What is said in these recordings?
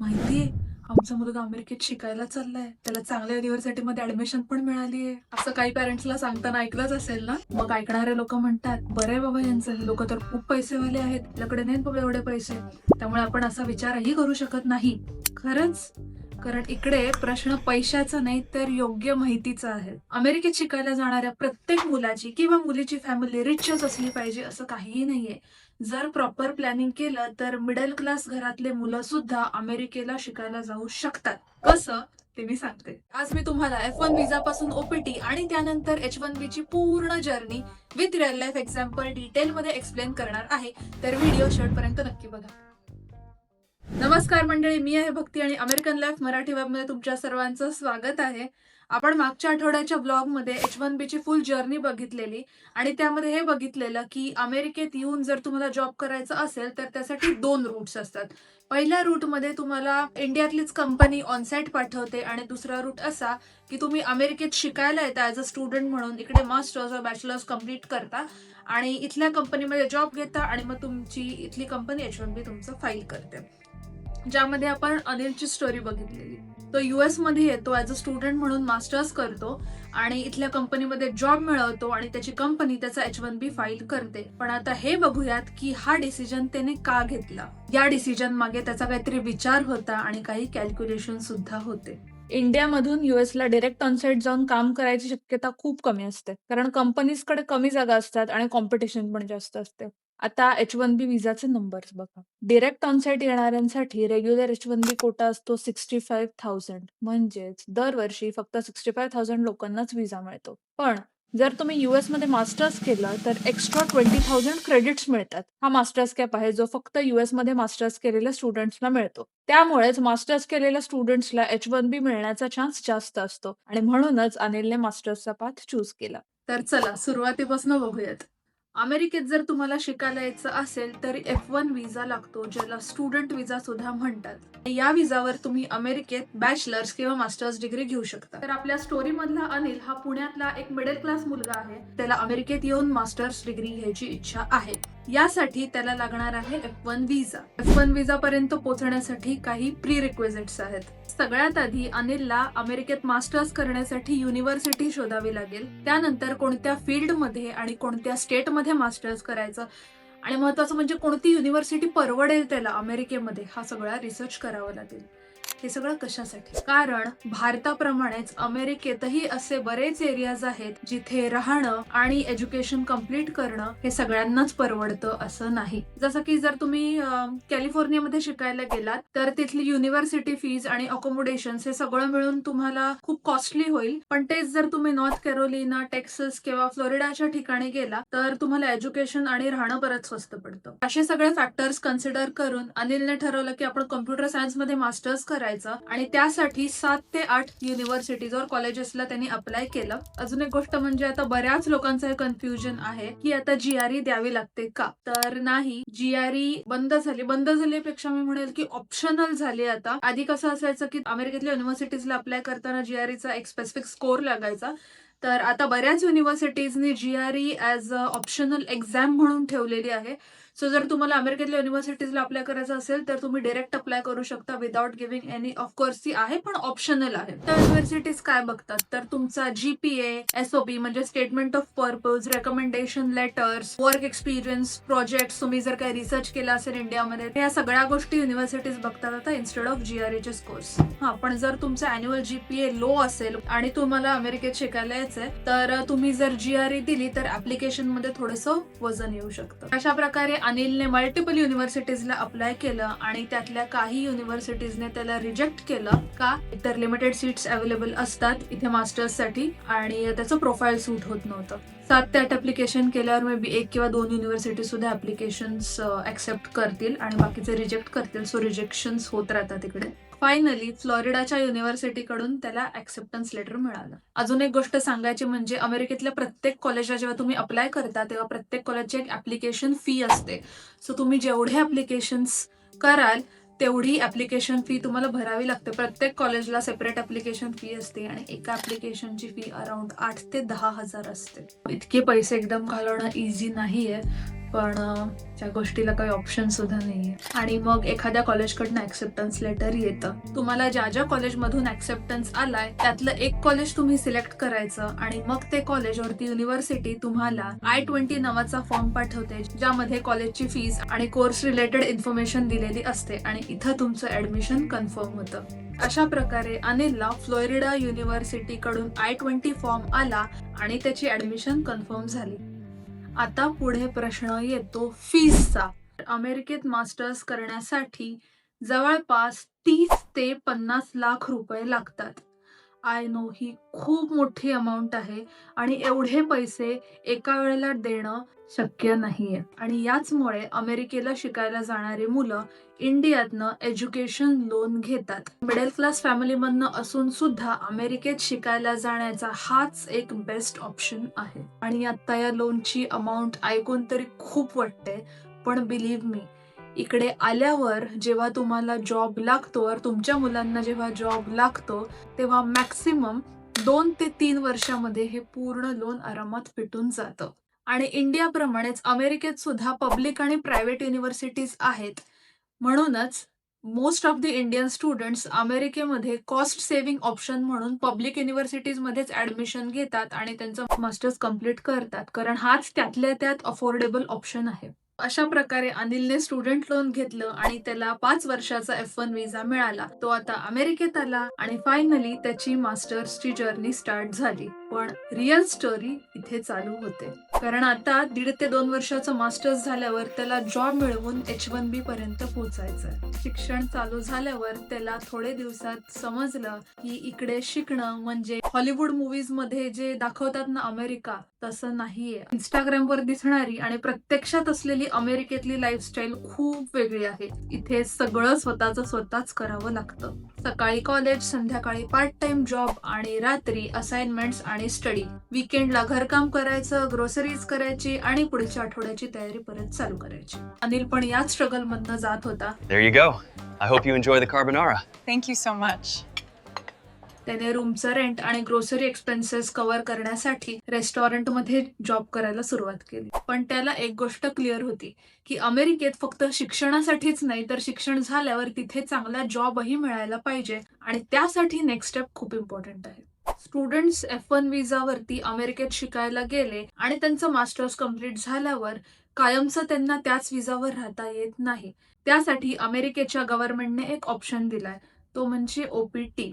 माहितीये, आमचा मुलगा अमेरिकेत शिकायला चाललाय. त्याला चांगल्या युनिव्हर्सिटीमध्ये ऍडमिशन पण मिळालीये. असं काही पॅरेंट्सला सांगताना ऐकलंच असेल ना? मग ऐकणारे लोक म्हणतात, बरे बाबा यांचं, हे लोक तर खूप पैसेवाले आहेत, आपल्याकडे नाहीत बाबा एवढे पैसे, त्यामुळे आपण असा विचारही करू शकत नाही. खरंच, कारण इकडे प्रश्न पैशाचा नाही तर योग्य माहितीचा आहे. अमेरिकेत शिकायला जाणाऱ्या प्रत्येक मुलाची किंवा मुलीची फॅमिली रिचच असली पाहिजे असं काहीही नाहीये. जर प्रॉपर प्लॅनिंग केलं तर मिडल क्लास घरातले मुलं सुद्धा अमेरिकेला शिकायला जाऊ शकतात. कसं ते मी सांगते. आज मी तुम्हाला F1 व्हिसा पासून OPT आणि त्यानंतर H1B ची पूर्ण journey with real life example डिटेलमध्ये एक्सप्लेन करणार आहे. तर व्हिडिओ शेवटपर्यंत नक्की बघा. नमस्कार मंडळी, मी आहे भक्ती आणि अमेरिकन लाईफ मराठी वेबमध्ये तुमच्या सर्वांचं स्वागत आहे. आपण मागच्या आठवड्याच्या ब्लॉगमध्ये H1B ची फुल जर्नी बघितलेली आणि त्यामध्ये हे बघितलेलं की अमेरिकेत येऊन जर तुम्हाला जॉब करायचा असेल तर त्यासाठी 2 रूट्स असतात. पहिल्या रूटमध्ये तुम्हाला इंडियातलीच कंपनी ऑनसाईट पाठवते आणि दुसरा रूट असा की तुम्ही अमेरिकेत शिकायला येता ॲज अ स्टुडंट म्हणून, इकडे मास्टर्स व बॅचलर्स कम्प्लीट करता आणि इथल्या कंपनीमध्ये जॉब घेता आणि मग तुमची इथली कंपनी H1B तुमचं फाईल करते. ज्यामध्ये आपण अनिलची स्टोरी बघितलेली. तो US मध्ये येतो ऍज अ स्टुडंट म्हणून, मास्टर्स करतो आणि इथल्या कंपनीमध्ये जॉब मिळवतो आणि त्याची कंपनी त्याचा H1B फाईल करते. पण आता हे बघूयात की हा डिसिजन त्याने का घेतला. या डिसिजन मागे त्याचा काहीतरी विचार होता आणि काही कॅल्क्युलेशन सुद्धा होते. इंडियामधून युएसला डायरेक्ट ऑनसाईट जाऊन काम करायची शक्यता खूप कमी असते, कारण कंपनीजकडे कमी जागा असतात आणि कॉम्पिटिशन पण जास्त असते. आता H1B व्हिसाचे नंबर्स बघा. डायरेक्ट ऑनसाईट येणाऱ्यांसाठी रेग्युलर H1B कोटा असतो 65,000, म्हणजेच दरवर्षी फक्त 65,000 लोकांनाच व्हिसा मिळतो. पण जर तुम्ही US मध्ये मास्टर्स केलं तर एक्स्ट्रा 20,000 क्रेडिट्स मिळतात. हा मास्टर्स कॅप आहे जो फक्त US मध्ये मास्टर्स केलेल्या स्टुडंट्सला मिळतो. त्यामुळेच मास्टर्स केलेल्या स्टुडंट्सला H1B मिळण्याचा चान्स जास्त असतो आणि म्हणूनच अनिलने मास्टर्सचा पाथ चूज केला. तर चला सुरुवातीपासून बघूयात. अमेरिकेत जर तुम्हाला शिकायला यायचं असेल तर F1 व्हिसा लागतो, ज्याला स्टुडंट व्हिसा सुद्धा म्हणतात. या व्हिसावर तुम्ही अमेरिकेत बॅचलर्स किंवा मास्टर्स डिग्री घेऊ शकता. तर आपल्या स्टोरी मधला अनिल हा पुण्यातला एक मिडल क्लास मुलगा आहे. त्याला अमेरिकेत येऊन मास्टर्स डिग्री घ्यायची इच्छा आहे. यासाठी त्याला लागणार आहे F1 व्हिसा. F1 व्हिसा पर्यंत पोहोचण्यासाठी काही प्री रिक्विजिट्स आहेत. सगळ्यात आधी अनिलला अमेरिकेत मास्टर्स करण्यासाठी युनिव्हर्सिटी शोधावी लागेल. त्यानंतर कोणत्या फील्डमध्ये आणि कोणत्या स्टेटमध्ये मास्टर्स करायचं आणि महत्वाचं म्हणजे कोणती युनिव्हर्सिटी परवडेल त्याला अमेरिकेमध्ये, हा सगळा रिसर्च करावा लागेल. हे सगळं कशासाठी? कारण भारताप्रमाणेच अमेरिकेतही असे बरेच एरियाज आहेत जिथे राहणं आणि एज्युकेशन कम्प्लीट करणं हे सगळ्यांनाच परवडतं असं नाही. जसं की जर तुम्ही कॅलिफोर्नियामध्ये शिकायला गेलात तर तिथली युनिव्हर्सिटी फीज आणि अकोमोडेशन हे सगळं मिळून तुम्हाला खूप कॉस्टली होईल. पण तेच जर तुम्ही नॉर्थ कॅरोलिना, टेक्सास किंवा फ्लोरिडाच्या ठिकाणी गेला तर तुम्हाला एज्युकेशन आणि राहणं बरंच स्वस्त पडतं. असे सगळे फॅक्टर्स कन्सिडर करून अनिलने ठरवलं की आपण कम्प्युटर सायन्स मध्ये मास्टर्स करायचं आणि त्यासाठी 7 ते 8 युनिव्हर्सिटीज और कॉलेजेसला त्यांनी अप्लाय केलं. अजून एक गोष्ट म्हणजे आता बऱ्याच लोकांचं हे कन्फ्युजन आहे की आता GRE द्यावी लागते का? तर नाही, GRE बंद झाल्यापेक्षा मी म्हणेल की ऑप्शनल झाली आता. आधी कसं असायचं की अमेरिकेतल्या युनिव्हर्सिटीजला अप्लाय करताना GREचा एक स्पेसिफिक स्कोर लागायचा. तर आता बऱ्याच युनिव्हर्सिटीजनी GRE as a optional exam म्हणून ठेवलेली आहे. सो जर तुम्हाला अमेरिकेतल्या युनिव्हर्सिटीजला अप्लाय करायचं असेल तर तुम्ही डायरेक्ट अप्लाय करू शकता विदाउट गिव्हिंग एनी. ऑफकोर्स ती आहे पण ऑप्शनल आहे. तर युनिव्हर्सिटीज काय बघतात तर तुमचा GPA, SOP म्हणजे statement of purpose, recommendation letters, work experience, project, तुम्ही जर काही रिसर्च केला असेल इंडियामध्ये, या सगळ्या गोष्टी युनिव्हर्सिटीज बघतात आता इन्स्टेड ऑफ GREचे स्कोर्स. हा, पण जर तुमचा अॅन्युअल GPA लो असेल आणि तुम्हाला अमेरिकेत शिकायला यायचंय तर तुम्ही जर GRE दिली तर ऍप्लिकेशन मध्ये थोडंसं वजन येऊ शकतं. अशा प्रकारे अनिलने मल्टिपल युनिव्हर्सिटीजला अप्लाय केलं आणि त्यातल्या काही युनिव्हर्सिटीजने त्याला रिजेक्ट केलं. का? तर लिमिटेड सीट्स अवेलेबल असतात इथे मास्टर्ससाठी आणि त्याचं प्रोफाईल सूट होत नव्हतं. 7 ते 8 ऍप्लिकेशन केल्यावर मे बी 1 किंवा 2 युनिव्हर्सिटी सुद्धा ऍप्लिकेशन्स ऍक्सेप्ट करतील आणि बाकीचे रिजेक्ट करतील. सो रिजेक्शन्स होत राहतात तिकडे. फायनली फ्लोरिडाच्या युनिव्हर्सिटीकडून त्याला ऍक्सेप्टन्स लेटर मिळालं. अजून एक गोष्ट सांगायची म्हणजे अमेरिकेतल्या प्रत्येक कॉलेजला जेव्हा तुम्ही अप्लाय करता तेव्हा प्रत्येक कॉलेजची एक ऍप्लिकेशन फी असते. सो तुम्ही जेवढे ऍप्लिकेशन्स कराल तेवढी ऍप्लिकेशन फी तुम्हाला भरावी लागते. प्रत्येक कॉलेजला सेपरेट ऍप्लिकेशन फी असते आणि एका ऍप्लिकेशनची फी अराउंड 8 ते 10 हजार असते. इतके पैसे एकदम घालवणं इझी नाहीये. पण त्या गोष्टीला काही ऑप्शन सुद्धा नाहीये. आणि मग एखाद्या कॉलेजकडनं ऍक्सेप्टन्स लेटर येतं. तुम्हाला ज्या ज्या कॉलेजमधून ऍक्सेप्टन्स आलाय त्यातलं एक कॉलेज तुम्ही सिलेक्ट करायचं आणि मग ते कॉलेजवरती युनिव्हर्सिटी तुम्हाला I-20 नावाचा फॉर्म पाठवते, ज्यामध्ये कॉलेजची फीस आणि कोर्स रिलेटेड इन्फॉर्मेशन दिलेली असते आणि इथं तुमचं ऍडमिशन कन्फर्म होतं. अशा प्रकारे अनिलला फ्लोरिडा युनिव्हर्सिटी कडून I-20 फॉर्म आला आणि त्याची ऍडमिशन कन्फर्म झाली. आता पुढे प्रश्न येतो फीसचा. अमेरिकेत मास्टर्स करण्यासाठी जवळपास 30 ते 50 लाख रुपये लागतात. आय नो, ही खूप मोठी अमाऊंट आहे आणि एवढे पैसे एका वेळेला देणं शक्य नाहीये. आणि याचमुळे अमेरिकेला शिकायला जाणारी मुलं इंडियातनं एज्युकेशन लोन घेतात. मिडल क्लास फॅमिलीमधनं असून सुद्धा अमेरिकेत शिकायला जाण्याचा हाच एक बेस्ट ऑप्शन आहे. आणि आता या लोनची अमाऊंट ऐकून तरी खूप वाटते, पण बिलीव्ह मी, इकडे आल्यावर जेव्हा तुम्हाला जॉब लागतो, तुमच्या मुलांना जेव्हा जॉब लागतो, तेव्हा मॅक्सिमम 2 ते 3 वर्षामध्ये हे पूर्ण लोन आरामात फिटून जातं. आणि इंडियाप्रमाणेच अमेरिकेत सुद्धा पब्लिक आणि प्रायव्हेट युनिव्हर्सिटीज आहेत. म्हणूनच most of the Indian students अमेरिकेमध्ये कॉस्ट सेव्हिंग ऑप्शन म्हणून पब्लिक युनिव्हर्सिटीजमध्येच ऍडमिशन घेतात आणि त्यांचं मास्टर्स कम्प्लीट करतात, कारण हाच त्यातल्या त्यात अफोर्डेबल ऑप्शन आहे. अशा प्रकारे अनिलने स्टुडंट लोन घेतलं आणि त्याला 5 वर्षाचा F1 विजा मिळाला. तो आता अमेरिकेत आला आणि फायनली त्याची मास्टर्सची जर्नी स्टार्ट झाली. पण रिअल स्टोरी इथे चालू होते, कारण आता 1.5 ते 2 वर्षाचं मास्टर्स झाल्यावर त्याला जॉब मिळवून H1B पर्यंत पोहोचायचंय. शिक्षण चालू झाल्यावर त्याला थोडे दिवसात समजलं की इकडे शिकणं म्हणजे हॉलिवूड मूवीज मध्ये जे दाखवतात ना अमेरिका, तसं नाहीये. इंस्टाग्रामवर दिसणारी आणि प्रत्यक्षात असलेली अमेरिकेतली लाईफस्टाईल खूप वेगळी आहे. इथे सगळं स्वतःच करावं लागतं. सकाळी कॉलेज, संध्याकाळी पार्ट टाइम जॉब आणि रात्री असाइनमेंट्स आणि स्टडी. वीकेंडला घरकाम करायचं, ग्रोसरीज करायची आणि पुढच्या आठवड्याची तयारी परत चालू करायची. अनिल पण याच स्ट्रगल मधनं जात होता. There you go. I hope you enjoy the carbonara. Thank you so much. त्याने रूमचा रेंट आणि ग्रोसरी एक्सपेन्सेस कव्हर करण्यासाठी रेस्टॉरंटमध्ये जॉब करायला सुरुवात केली. पण त्याला एक गोष्ट क्लिअर होती की अमेरिकेत फक्त शिक्षणासाठीच नाही, तर शिक्षण झाल्यावर तिथे चांगला जॉबही मिळायला पाहिजे आणि त्यासाठी नेक्स्ट स्टेप खूप इम्पॉर्टंट आहे. स्टुडंट्स F1 विजावरती अमेरिकेत शिकायला गेले आणि त्यांचं मास्टर्स कम्प्लीट झाल्यावर कायमचं त्यांना त्याच विजावर राहता येत नाही. त्यासाठी अमेरिकेच्या गव्हर्नमेंटने एक ऑप्शन दिलाय, तो म्हणजे OPT,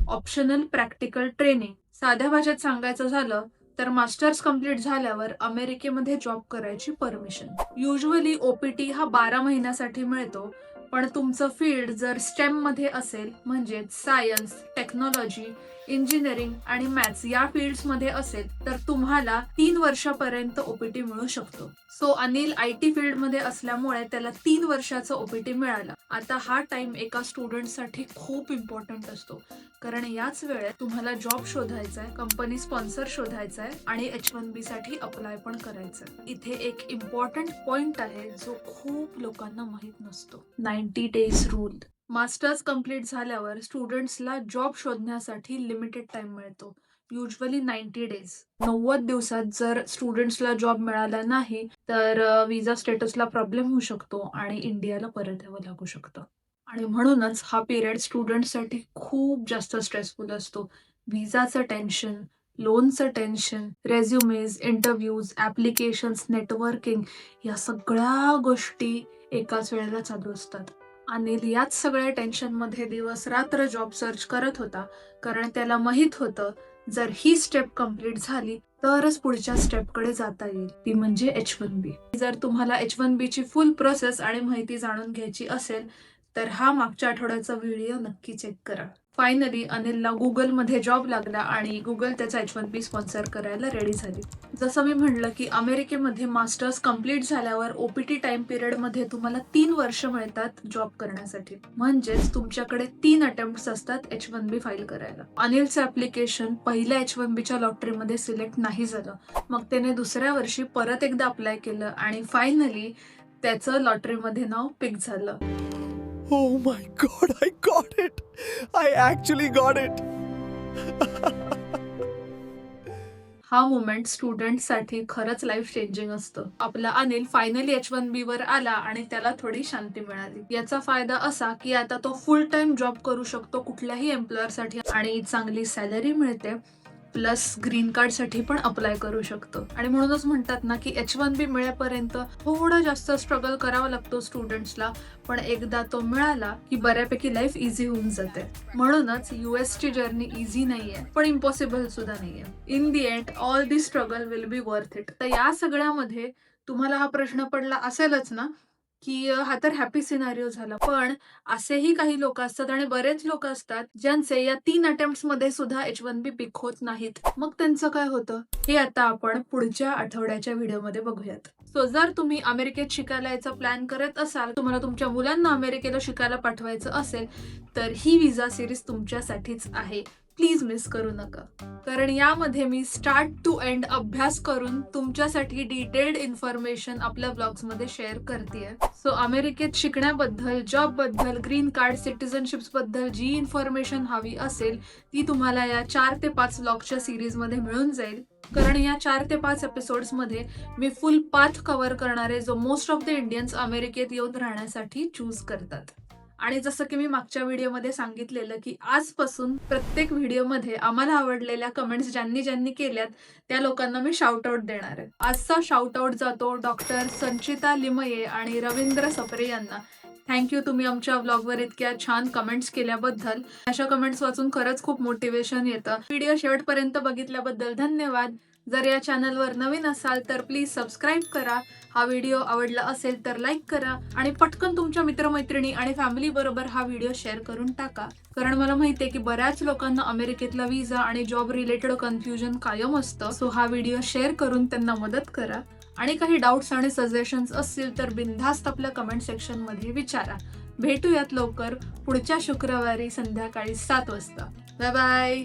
ऑप्शनल प्रॅक्टिकल ट्रेनिंग. साध्या भाषेत सांगायचं झालं तर मास्टर्स कम्प्लीट झाल्यावर अमेरिकेमध्ये जॉब करायची परमिशन. युजली OPT हा 12 महिन्यासाठी मिळतो, पण तुमचं फील्ड जर स्टेम मध्ये असेल, म्हणजे सायन्स, टेक्नॉलॉजी, इंजिनिअरिंग आणि मॅथ्स या फील्ड्स मध्ये असेल, तर तुम्हाला 3 वर्षापर्यंत OPT मिळू शकतो. सो अनिल IT फील्ड मध्ये असल्यामुळे त्याला 3 वर्षाचं OPT मिळालं. आता हा टाइम एका स्टुडंटसाठी खूप इम्पॉर्टंट असतो, कारण याच वेळेत तुम्हाला जॉब शोधायचा आहे, कंपनी स्पॉन्सर शोधायचा आहे आणि H1B साठी अप्लाय पण करायचंय. इथे एक इम्पॉर्टंट पॉइंट आहे जो खूप लोकांना माहित नसतो, 90 डेज रूल. मास्टर्स कम्प्लीट झाल्यावर स्टुडंट्सला जॉब शोधण्यासाठी लिमिटेड टाइम मिळतो, युजली 90 डेज. 90 दिवसात जर स्टुडंट्सला जॉब मिळाला नाही तर विजा स्टेटसला प्रॉब्लेम होऊ शकतो आणि इंडियाला परत यावं लागू शकतं. आणि म्हणूनच हा पिरियड स्टुडंटसाठी खूप जास्त स्ट्रेसफुल असतो. विजाचं टेन्शन, लोनचं tension, resumes, interviews, applications, networking, या सगळ्या गोष्टी एकाच वेळेला चालू असतात. अनिल याच सगळ्या टेन्शनमध्ये दिवस रात्र जॉब सर्च करत होता, कारण त्याला माहित होतं जर ही स्टेप कम्प्लीट झाली तरच पुढच्या स्टेपकडे जाता येईल, ती म्हणजे H1B. जर तुम्हाला H1B ची फुल प्रोसेस आणि माहिती जाणून घ्यायची असेल तर हा मागच्या आठवड्याचा व्हिडिओ नक्की चेक करा. फायनली अनिलला गुगलमध्ये जॉब लागला आणि गुगल त्याचा H1B स्पॉन्सर करायला रेडी झाली. जसं मी म्हणलं की अमेरिकेमध्ये मास्टर्स कम्प्लीट झाल्यावर OPT टाइम पिरियडमध्ये तुम्हाला 3 वर्ष मिळतात जॉब करण्यासाठी. म्हणजेच तुमच्याकडे 3 अटेम्प्ट्स असतात H1B फाईल करायला. अनिलचं ऍप्लिकेशन पहिल्या H1Bच्या लॉटरीमध्ये सिलेक्ट नाही झालं. मग त्याने दुसऱ्या वर्षी परत एकदा अप्लाय केलं आणि फायनली त्याचं लॉटरीमध्ये नाव पिक झालं. Oh my god, I got it! I actually got it! हा मोमेंट स्टुडंटसाठी खरंच लाईफ चेंजिंग असतं. आपला अनिल फायनली H1B वर आला आणि त्याला थोडी शांती मिळाली. याचा फायदा असा की आता तो फुल टाइम जॉब करू शकतो कुठल्याही एम्प्लॉयरसाठी आणि चांगली सॅलरी मिळते. प्लस ग्रीन कार्ड साठी पण अप्लाय करू शकतो. आणि म्हणूनच म्हणतात ना की H1B मिळेपर्यंत थोडं जास्त स्ट्रगल करावा लागतो स्टुडंट्सला, पण एकदा तो मिळाला की बऱ्यापैकी लाईफ इझी होऊन जाते. म्हणूनच US ची जर्नी इझी नाहीये, पण इम्पॉसिबल सुद्धा नाहीये. In the end all the struggle will be worth it. तर या सगळ्यामध्ये तुम्हाला हा प्रश्न पडला असेलच ना की हा तर हॅपी सिनारिओ झाला, पण असेही काही लोक असतात आणि बरेच लोक असतात ज्यांचे या 3 अटेम्प्ट्स मध्ये सुद्धा H1B पिक होत नाहीत. मग त्यांचं काय होतं हे आता आपण पुढच्या आठवड्याच्या व्हिडिओमध्ये बघूयात. सो जर तुम्ही अमेरिकेत शिकायला यायचा प्लॅन करत असाल, तुम्हाला तुमच्या मुलांना अमेरिकेला शिकायला पाठवायचं असेल, तर ही विजा सिरीज तुमच्यासाठीच आहे. प्लीज मिस करू नका, कारण यामध्ये मी स्टार्ट टू एंड अभ्यास करून तुमच्यासाठी डिटेल्ड इन्फॉर्मेशन आपल्या ब्लॉग्स मध्ये शेअर करतेय. सो अमेरिकेत शिकण्याबद्दल, जॉब बद्दल, ग्रीन कार्ड, सिटिझनशिप्स बद्दल जी इन्फॉर्मेशन हवी असेल ती तुम्हाला या 4 ते 5 ब्लॉगच्या सिरीज मध्ये मिळून जाईल. कारण या 4 ते 5 एपिसोड्स मध्ये मी फुल पाथ कव्हर करणारे जो मोस्ट ऑफ द इंडियन्स अमेरिकेत येऊन राहण्यासाठी चूज करतात. आणि जसं की मी मागच्या व्हिडिओमध्ये सांगितलेलं की आजपासून प्रत्येक व्हिडिओमध्ये आम्हाला आवडलेल्या कमेंट्स ज्यांनी केल्यात त्या लोकांना मी शाउट आउट देणार आहे. आजचा शाउट आउट जातो डॉक्टर संचिता लिमये आणि रवींद्र सप्रे यांना. थँक्यू, तुम्ही आमच्या ब्लॉगवर इतक्या छान कमेंट्स केल्याबद्दल. अशा कमेंट्स वाचून खरंच खूप मोटिवेशन येतं. व्हिडिओ शेवटपर्यंत बघितल्याबद्दल धन्यवाद. जर या चॅनलवर नवीन असाल तर प्लीज सबस्क्राईब करा. हा व्हिडिओ आवडला असेल तर लाईक करा आणि पटकन तुमच्या मित्रमैत्रिणी आणि फॅमिली बरोबर हा व्हिडिओ शेअर करून टाका. कारण मला माहितीये की बऱ्याच लोकांना अमेरिकेतला विजा आणि जॉब रिलेटेड कन्फ्युजन कायम असतं. सो हा व्हिडिओ शेअर करून त्यांना मदत करा. आणि काही डाऊट्स आणि सजेशन्स असतील तर बिनधास्त आपल्या कमेंट सेक्शन मध्ये विचारा. भेटूयात लवकर पुढच्या शुक्रवारी संध्याकाळी 7 वाजता. Bye bye.